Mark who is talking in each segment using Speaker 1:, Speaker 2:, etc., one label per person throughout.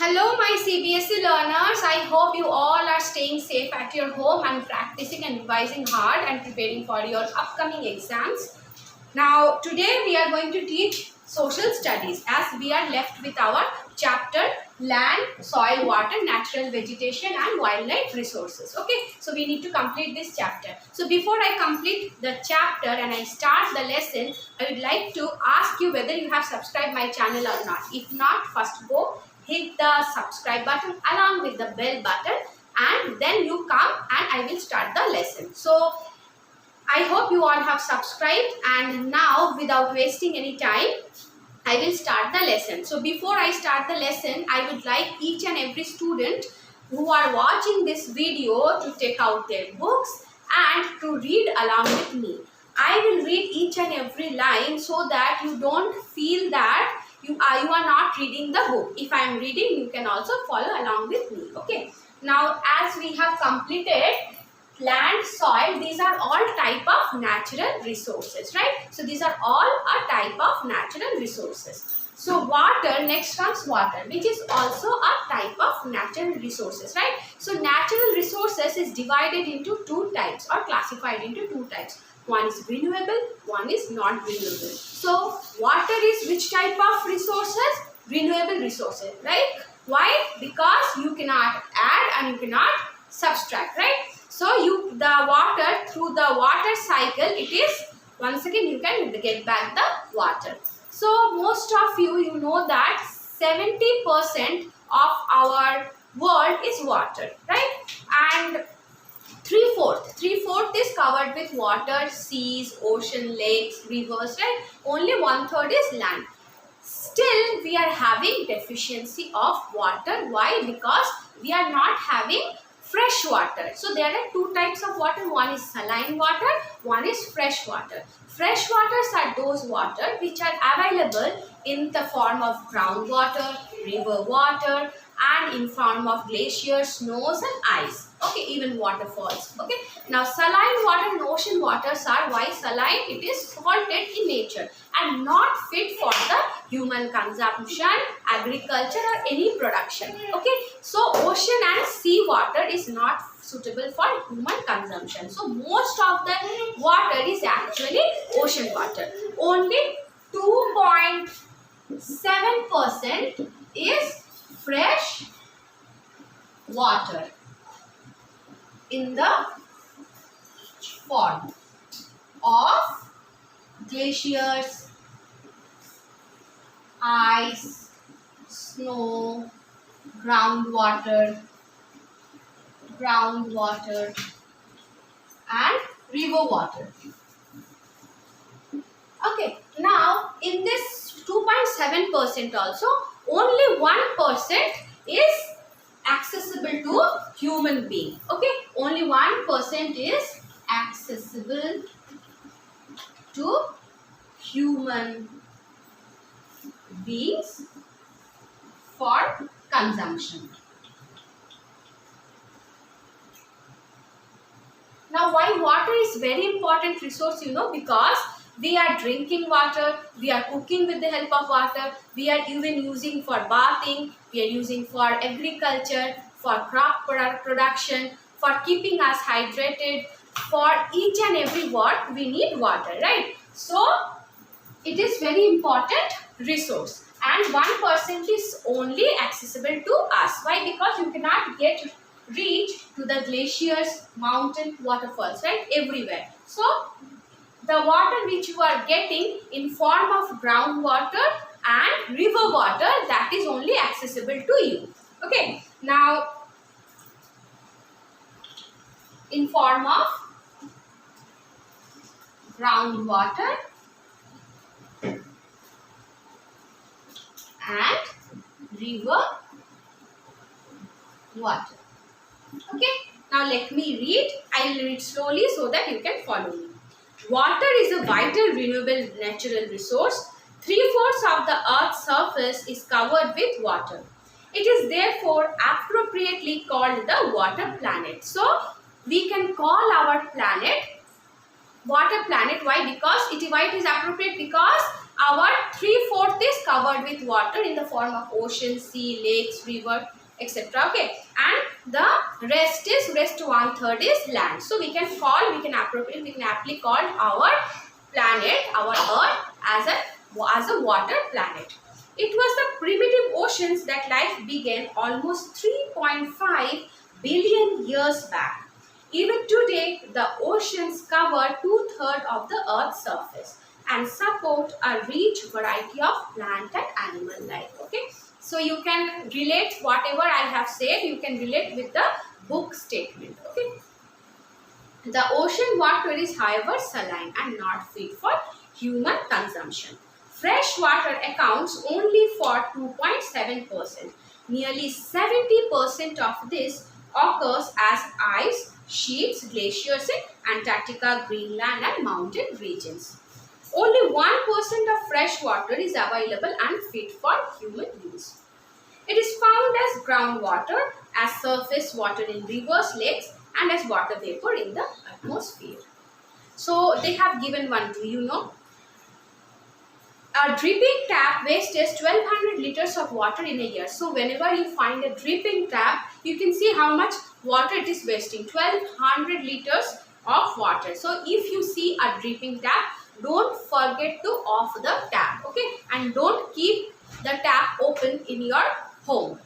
Speaker 1: Hello my CBSE learners, I hope you all are staying safe at your home and practicing and revising hard and preparing for your upcoming exams. Now today we are going to teach social studies as we are left with our chapter land, soil, water, natural vegetation and wildlife resources. Okay, so we need to complete this chapter. So before I complete the chapter and I start the lesson, I would like to ask you whether you have subscribed my channel or not. If not, first go hit the subscribe button along with the bell button and then you come and I will start the lesson. So I hope you all have subscribed, and now without wasting any time I will start the lesson. So before I start the lesson, I would like each and every student who are watching this video to take out their books and to read along with me. I will read each and every line so that you don't feel that you are not reading the book. If I am reading, you can also follow along with me. Okay. Now as we have completed land, soil, these are all type of natural resources, right? So these are all a type of natural resources. So water, next comes water, which is also a type of natural resources, right? So natural resources is divided into two types or classified into two types. One is renewable, one is not renewable. So water is which type of resources? Renewable resources, right? Why? Because you cannot add and you cannot subtract, right? So the water, through the water cycle, it is, once again you can get back the water. So most of you know that 70% of our world is water, right? And three-fourth is covered with water, seas, ocean, lakes, rivers, right? Only 1/3 is land. Still, we are having deficiency of water. Why? Because we are not having fresh water. So there are two types of water. One is saline water, one is fresh water. Fresh waters are those water which are available in the form of groundwater, river water, and in form of glaciers, snows and ice. Okay, even waterfalls. Okay, now saline water and ocean waters are, why saline? It is salted in nature and not fit for the human consumption, agriculture or any production. Okay, so ocean and sea water is not suitable for human consumption. So most of the water is actually ocean water. Only 2.7% is fresh water in the form of glaciers, ice, snow, groundwater and river water. Okay, now in this 2.7% also, only 1% is accessible to human being. Okay, only 1% is accessible to human beings for consumption. Now why water is very important resource, because we are drinking water, we are cooking with the help of water, we are even using for bathing, we are using for agriculture, for crop production, for keeping us hydrated, for each and every work we need water, right? So it is very important resource and 1% is only accessible to us. Why? Because you cannot reach to the glaciers, mountain, waterfalls, right? Everywhere. So the water which you are getting in form of groundwater and river water, that is only accessible to you. Okay. Now in form of groundwater and river water. Okay, now let me read. I will read slowly so that you can follow me. Water is a vital renewable natural resource. 3/4 of the Earth's surface is covered with water. It is therefore appropriately called the water planet. So we can call our planet water planet. Why? Because why it is appropriate? Because Our 3/4 is covered with water in the form of ocean, sea, lakes, river, etc. Okay, and the rest 1/3 is land. So we can aptly call our planet, our Earth, as a water planet. It was the primitive oceans that life began almost 3.5 billion years back. Even today, the oceans cover 2/3 of the Earth's surface and support a rich variety of plant and animal life. Okay, so you can relate whatever I have said, you can relate with the book statement. Okay, the ocean water is, however, saline and not fit for human consumption. Fresh water accounts only for 2.7%. Nearly 70% of this occurs as ice sheets, glaciers in Antarctica, Greenland and mountain regions. Only 1% of fresh water is available and fit for human use. It is found as groundwater, as surface water in rivers, lakes and as water vapor in the atmosphere. So they have given one, do you know? A dripping tap wastes 1200 liters of water in a year. So whenever you find a dripping tap, you can see how much water it is wasting. 1200 liters of water. So if you see a dripping tap, don't forget to off the tap. Okay, and don't keep the tap open in your home.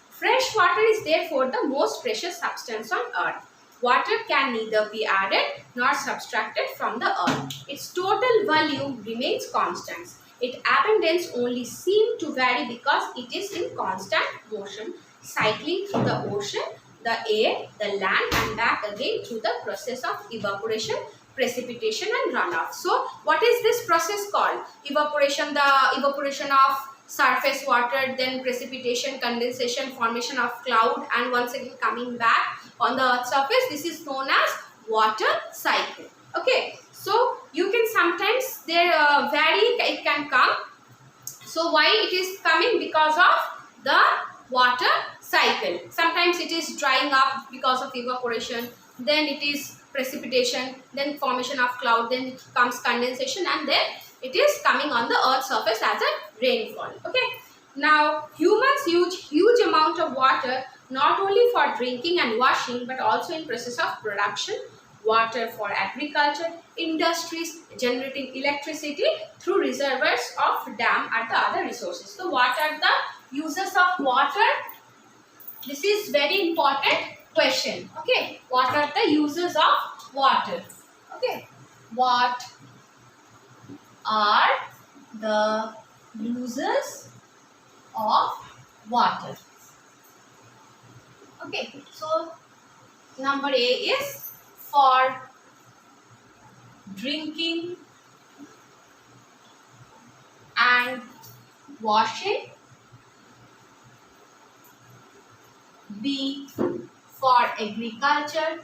Speaker 1: Fresh water is therefore the most precious substance on earth. Water can neither be added nor subtracted from the earth. Its total volume remains constant. Its abundance only seems to vary because it is in constant motion, cycling through the ocean, the air, the land and back again through the process of evaporation, precipitation and runoff. So what is this process called? Evaporation, the evaporation of surface water, then precipitation, condensation, formation of cloud and once again coming back on the earth's surface. This is known as water cycle. Okay, so you can sometimes vary, it can come. So why it is coming? Because of the water cycle. Sometimes it is drying up because of evaporation, then it is precipitation, then formation of cloud, then it comes condensation and then it is coming on the earth's surface as a rainfall. Okay, now humans use huge amount of water not only for drinking and washing but also in process of production, water for agriculture, industries generating electricity through reservoirs of dam and the other resources. So what are the uses of water? This is very important question. Okay, what are the uses of water? Okay, what are the uses of water? Okay, so number A is for drinking and washing. B for agriculture.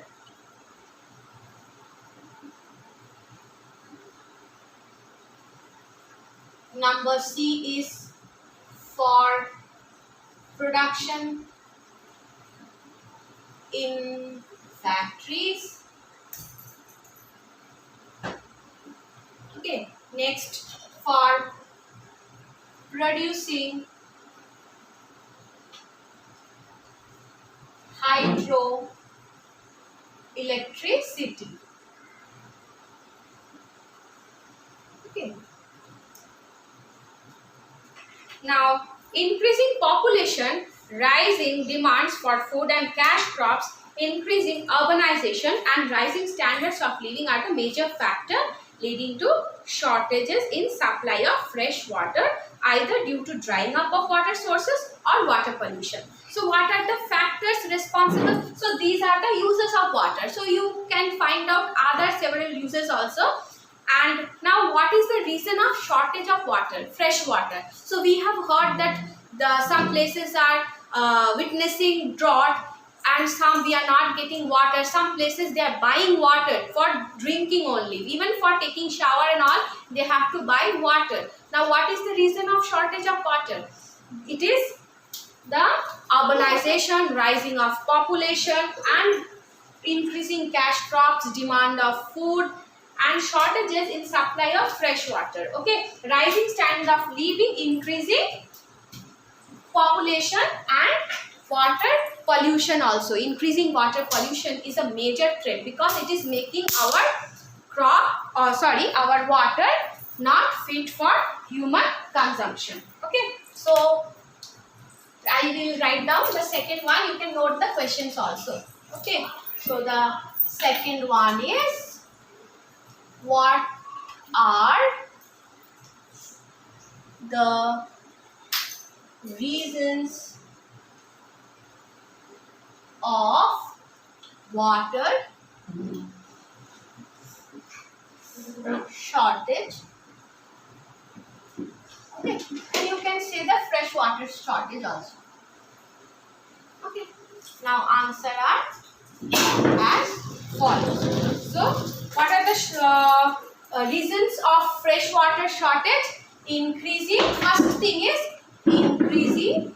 Speaker 1: Number C is for production in factories. Okay, next for producing hydroelectricity. Okay. Now, increasing population, rising demands for food and cash crops, increasing urbanization and rising standards of living are the major factor leading to shortages in supply of fresh water, either due to drying up of water sources or water pollution. So what are the factors responsible? So these are the uses of water. So you can find out other several uses also. And now what is the reason of shortage of water, fresh water? So we have heard that some places are witnessing drought and some we are not getting water. Some places they are buying water for drinking only. Even for taking shower and all, they have to buy water. Now what is the reason of shortage of water? It is the urbanization, rising of population and increasing cash crops, demand of food and shortages in supply of fresh water. Okay, rising standard of living, increasing population and water pollution also. Increasing water pollution is a major threat because it is making our our water not fit for human consumption. Okay, so I will write down the second one. You can note the questions also. Okay, so the second one is, what are the reasons of water shortage? Okay, and you can say the fresh water shortage also. Okay, now answer are as follows. So, what are the reasons of fresh water shortage? Increasing, first thing is increasing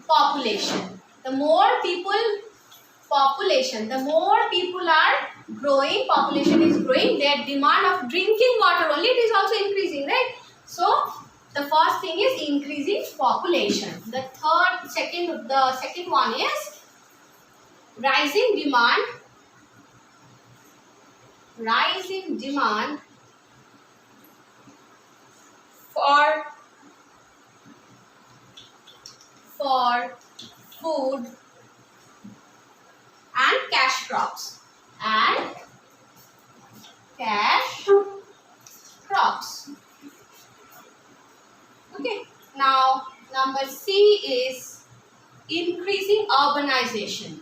Speaker 1: population. The more people are growing, population is growing, their demand of drinking water only, it is also increasing, right? So the first thing is increasing population. The second one is rising demand for food and cash crops. Okay, now number C is increasing urbanization.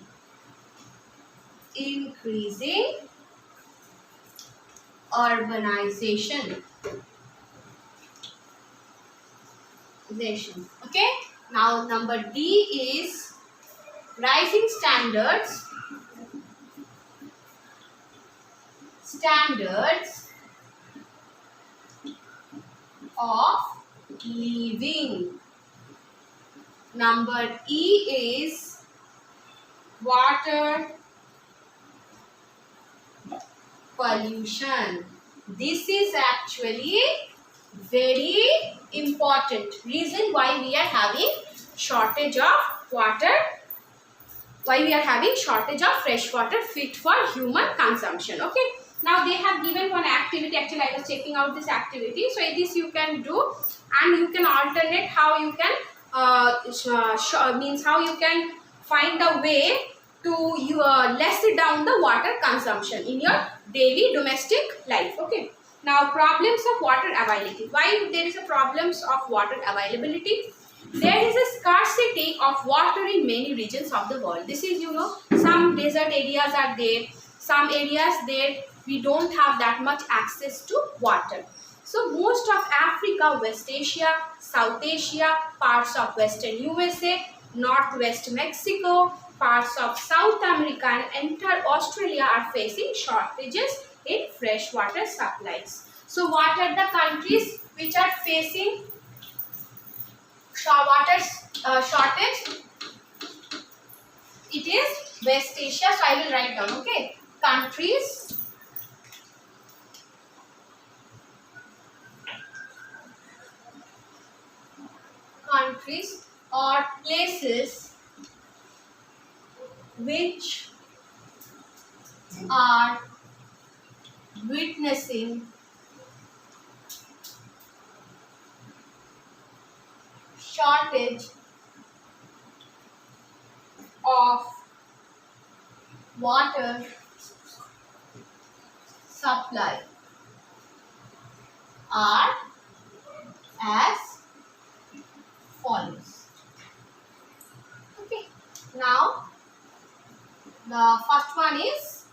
Speaker 1: Okay, now number D is rising standards of living. Number E is water pollution. This is actually very important reason why we are having shortage of water, why we are having shortage of fresh water fit for human consumption. Okay, now they have given one activity. Actually, I was checking out this activity. So this you can do, and you can alternate how you can how you can find a way to less down the water consumption in your daily domestic life. Okay, now problems of water availability. Why there is a problems of water availability? There is a scarcity of water in many regions of the world. This is, some desert areas are there, some areas there we don't have that much access to water. So most of Africa, West Asia, South Asia, parts of Western USA, Northwest Mexico, parts of South America and entire Australia are facing shortages in freshwater supplies. So what are the countries which are facing water shortage? It is West Asia. So I will write down. Okay, countries or places which are witnessing shortage of water supply are as follows. Okay, now the first one is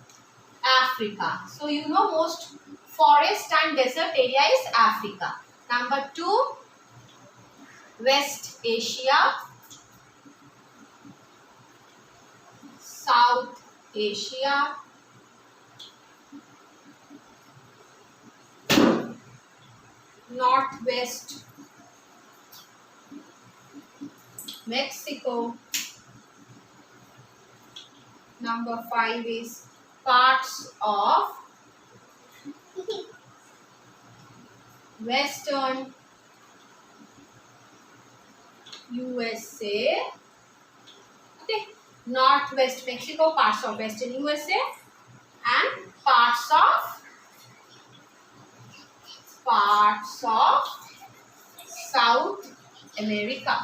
Speaker 1: Africa. So most forest and desert area is Africa. Number 2, West Asia, South Asia, Northwest Mexico. Number 5 is parts of Western USA, okay, Northwest Mexico, parts of Western USA, and parts of South America.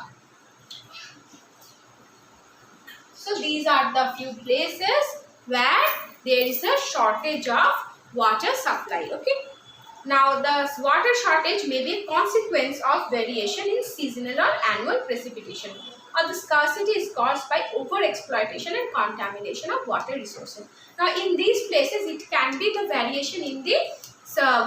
Speaker 1: So these are the few places where there is a shortage of water supply. Okay. Now the water shortage may be a consequence of variation in seasonal or annual precipitation, or the scarcity is caused by over-exploitation and contamination of water resources. Now in these places it can be the variation in the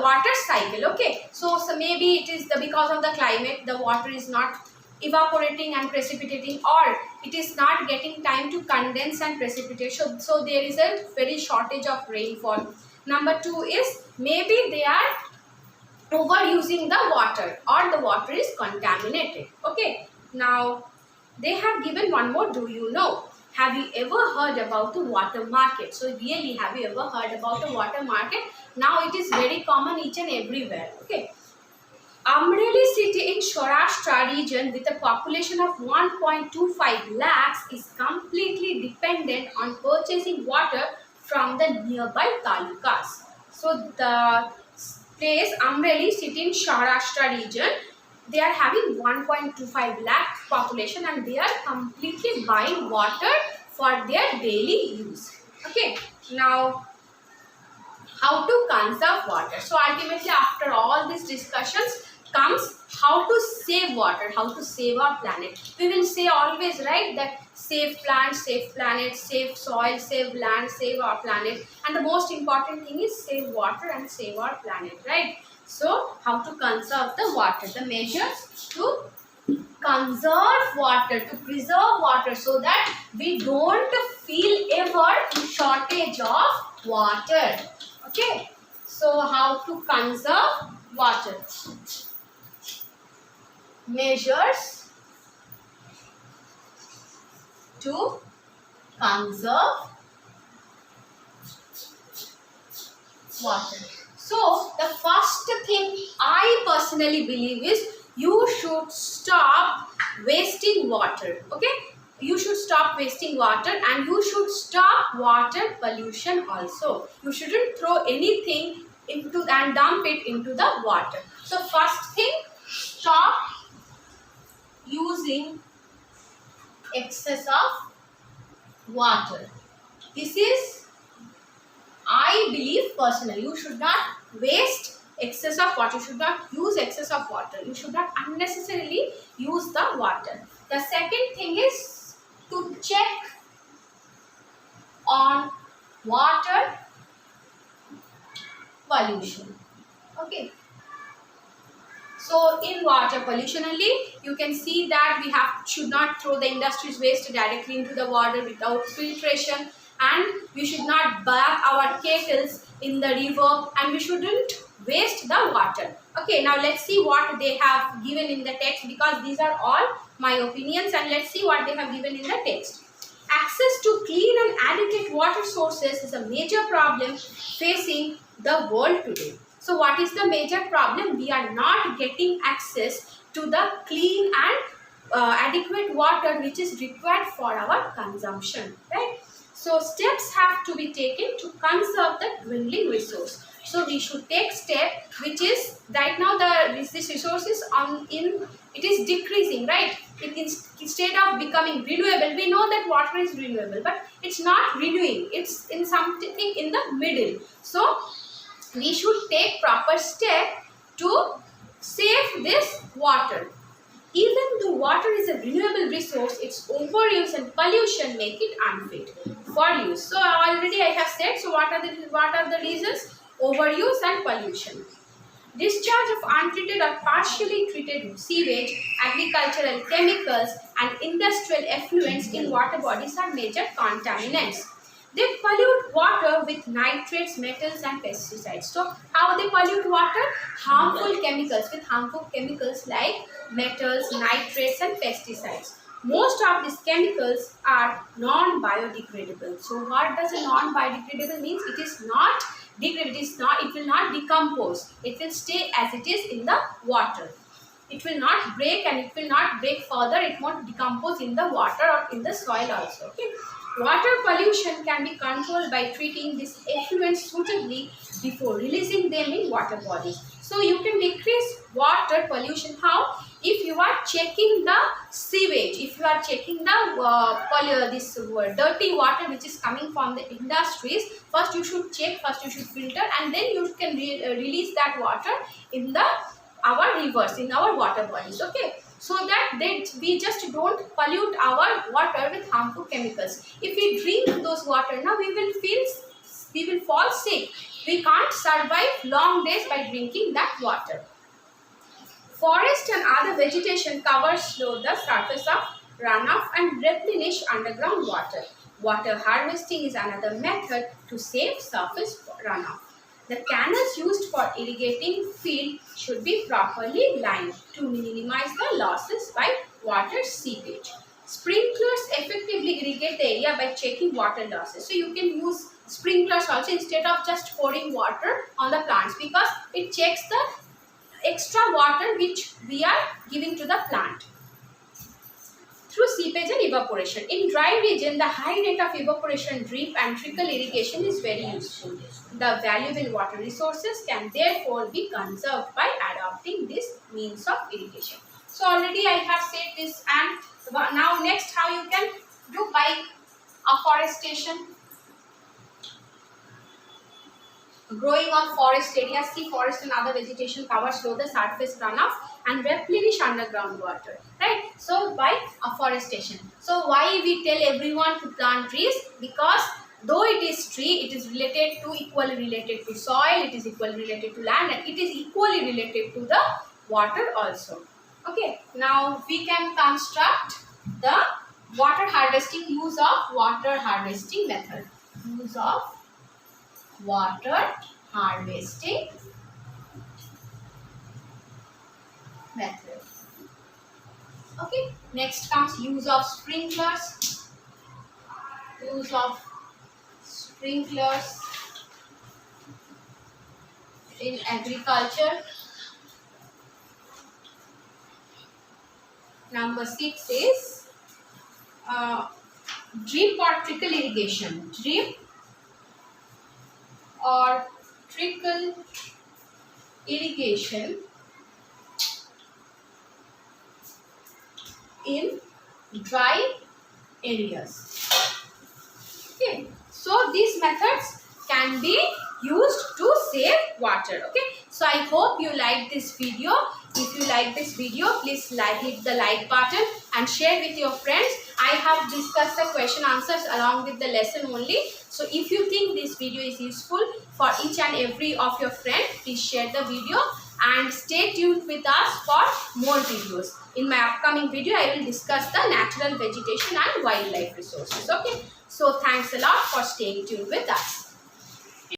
Speaker 1: water cycle. Okay. So maybe it is because of the climate, the water is not evaporating and precipitating, or it is not getting time to condense and precipitate. So there is a very shortage of rainfall. Number 2 is maybe they are overusing the water, or the water is contaminated. Okay. Now they have given one more. Do you know? Have you ever heard about the water market? So really, have you ever heard about the water market? Now it is very common each and everywhere. Okay. Amreli city in Saurashtra region with a population of 1.25 lakhs is completely dependent on purchasing water from the nearby talukas. So the place Amreli city in Saurashtra region, they are having 1.25 lakh population and they are completely buying water for their daily use. Okay. Now how to conserve water. So ultimately after all these discussions comes how to save water, how to save our planet. We will say always, right, that save plants, save planet, save soil, save land, save our planet, and the most important thing is save water and save our planet, right? So how to conserve the water, the measures to conserve water, to preserve water, so that we don't feel ever shortage of water. Okay, so how to conserve water? Measures to conserve water. So the first thing I personally believe is you should stop wasting water. Okay, you should stop wasting water, and you should stop water pollution also. You shouldn't throw anything into and dump it into the water. So first thing, stop using excess of water. This is, I believe personally, you should not waste excess of water. You should not use excess of water. You should not unnecessarily use the water. The second thing is to check on water pollution. Okay. So in water pollution only, you can see that we should not throw the industry's waste directly into the water without filtration, and we should not bathe our kettles in the river, and we shouldn't waste the water. Okay, now let's see what they have given in the text, because these are all my opinions, and let's see what they have given in the text. Access to clean and adequate water sources is a major problem facing the world today. So what is the major problem? We are not getting access to the clean and adequate water which is required for our consumption, right? So steps have to be taken to conserve the dwindling resource. So we should take step, which is right now this resource is it is decreasing, right? Instead of becoming renewable, we know that water is renewable, but it's not renewing. It's in something in the middle. So we should take proper step to save this water. Even though water is a renewable resource, its overuse and pollution make it unfit for use. So already I have said. So what are the reasons? Overuse and pollution. Discharge of untreated or partially treated sewage, agricultural chemicals, and industrial effluents in water bodies are major contaminants. They pollute water with nitrates, metals, and pesticides. So how they pollute water? Harmful chemicals, with harmful chemicals like metals, nitrates, and pesticides. Most of these chemicals are non-biodegradable. So what does a non-biodegradable means? It is not degrade. It will not decompose. It will stay as it is in the water. It will not break, and it will not break further. It won't decompose in the water or in the soil also. Okay. Water pollution can be controlled by treating these effluents suitably before releasing them in water bodies. So you can decrease water pollution. How? If you are checking the sewage, if you are checking the dirty water which is coming from the industries, first you should check, first you should filter, and then you can release that water in our rivers, in our water bodies. Okay. So that we just don't pollute our water with harmful chemicals. If we drink those water, now we will fall sick. We can't survive long days by drinking that water. Forest and other vegetation covers the surface of runoff and replenish underground water. Water harvesting is another method to save surface runoff. The canals used for irrigating field should be properly lined to minimize the losses by water seepage. Sprinklers effectively irrigate the area by checking water losses. So you can use sprinklers also instead of just pouring water on the plants, because it checks the extra water which we are giving to the plant. Through seepage and evaporation. In dry region, the high rate of evaporation, drip and trickle irrigation is very useful. The valuable water resources can therefore be conserved by adopting this means of irrigation. So already I have said this, and now next how you can do by afforestation. Growing on forest areas, see forest and other vegetation covers low the surface runoff and replenish underground water, right? So by afforestation. So why we tell everyone to plant trees? Because though it is tree, it is equally related to soil, it is equally related to land, and it is equally related to the water also. Okay, now we can construct the water harvesting, use of water harvesting method. Use of water harvesting method. Okay, next comes use of sprinklers. Use of sprinklers in agriculture. Number 6 is drip or trickle irrigation. Drip or trickle irrigation in dry areas. Okay, so these methods can be used to save water. Okay, so I hope you like this video. If you like this video, please hit the like button and share with your friends. I have discussed the question answers along with the lesson only. So if you think this video is useful for each and every of your friends, please share the video and stay tuned with us for more videos. In my upcoming video, I will discuss the natural vegetation and wildlife resources. Okay, so thanks a lot for staying tuned with us.